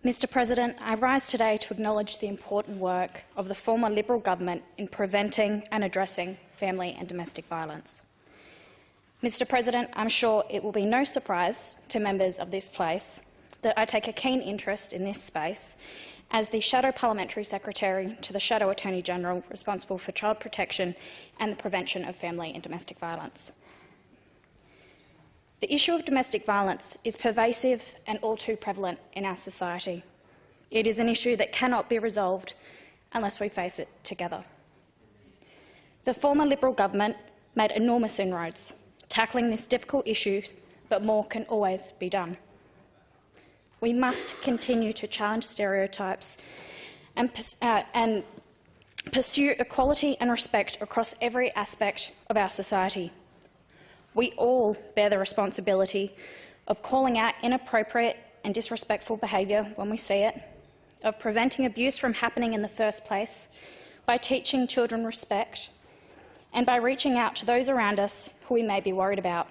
Mr President, I rise today to acknowledge the important work of the former Liberal government in preventing and addressing family and domestic violence. Mr President, I'm sure it will be no surprise to members of this place that I take a keen interest in this space as the Shadow Parliamentary Secretary to the Shadow Attorney-General responsible for child protection and the prevention of family and domestic violence. The issue of domestic violence is pervasive and all too prevalent in our society. It is an issue that cannot be resolved unless we face it together. The former Liberal government made enormous inroads tackling this difficult issue, but more can always be done. We must continue to challenge stereotypes and pursue equality and respect across every aspect of our society. We all bear the responsibility of calling out inappropriate and disrespectful behaviour when we see it, of preventing abuse from happening in the first place, by teaching children respect, and by reaching out to those around us who we may be worried about.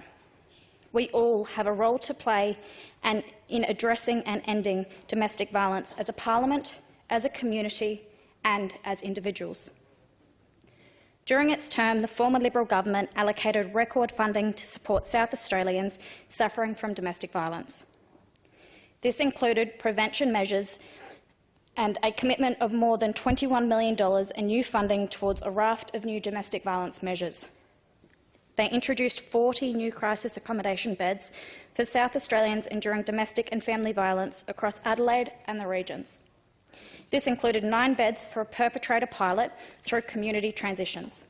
We all have a role to play in addressing and ending domestic violence as a parliament, as a community and as individuals. During its term, the former Liberal government allocated record funding to support South Australians suffering from domestic violence. This included prevention measures and a commitment of more than $21 million in new funding towards a raft of new domestic violence measures. They introduced 40 new crisis accommodation beds for South Australians enduring domestic and family violence across Adelaide and the regions. This included 9 beds for a perpetrator pilot through community transitions.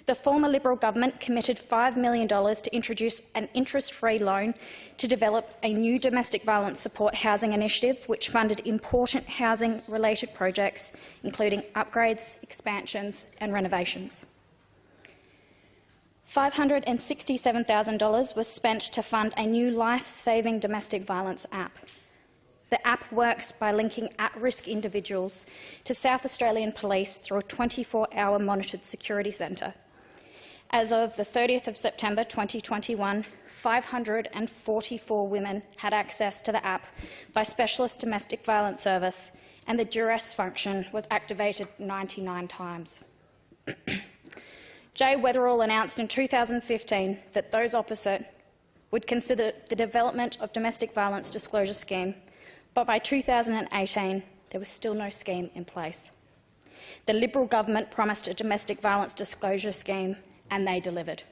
The former Liberal government committed $5 million to introduce an interest-free loan to develop a new domestic violence support housing initiative which funded important housing-related projects, including upgrades, expansions and renovations. $567,000 was spent to fund a new life-saving domestic violence app. The app works by linking at-risk individuals to South Australian Police through a 24-hour monitored security centre. As of the 30th of September 2021, 544 women had access to the app by Specialist Domestic Violence Service, and the duress function was activated 99 times. Jay Weatherall announced in 2015 that those opposite would consider the development of domestic violence disclosure scheme, but by 2018 there was still no scheme in place. The Liberal government promised a domestic violence disclosure scheme, and they delivered.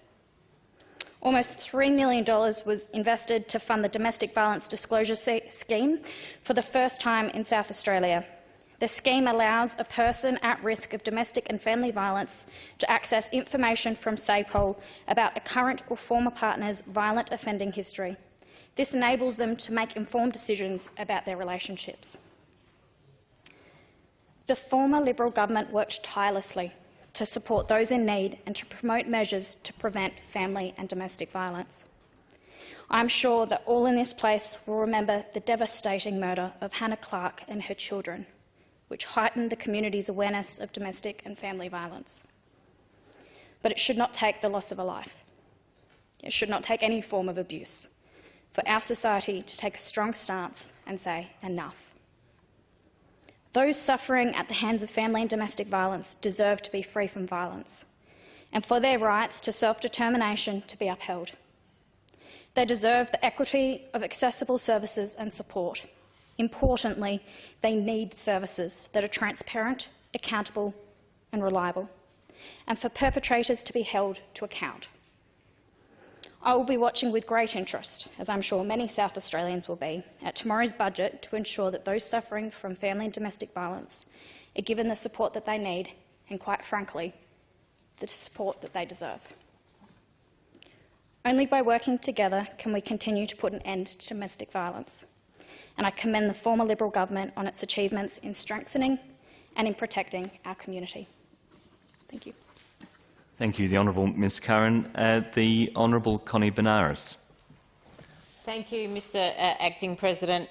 Almost $3 million was invested to fund the domestic violence disclosure scheme for the first time in South Australia. The scheme allows a person at risk of domestic and family violence to access information from SAPOL about a current or former partner's violent offending history. This enables them to make informed decisions about their relationships. The former Liberal government worked tirelessly to support those in need and to promote measures to prevent family and domestic violence. I am sure that all in this place will remember the devastating murder of Hannah Clark and her children, which heightened the community's awareness of domestic and family violence. But it should not take the loss of a life. It should not take any form of abuse for our society to take a strong stance and say enough. Those suffering at the hands of family and domestic violence deserve to be free from violence and for their rights to self-determination to be upheld. They deserve the equity of accessible services and support. Importantly, they need services that are transparent, accountable and reliable, and for perpetrators to be held to account. I will be watching with great interest, as I'm sure many South Australians will be, at tomorrow's budget to ensure that those suffering from family and domestic violence are given the support that they need and, quite frankly, the support that they deserve. Only by working together can we continue to put an end to domestic violence, and I commend the former Liberal government on its achievements in strengthening and in protecting our community. Thank you. Thank you, the Honourable Ms Curran. The Honourable Connie Benares. Thank you, Mr Acting President.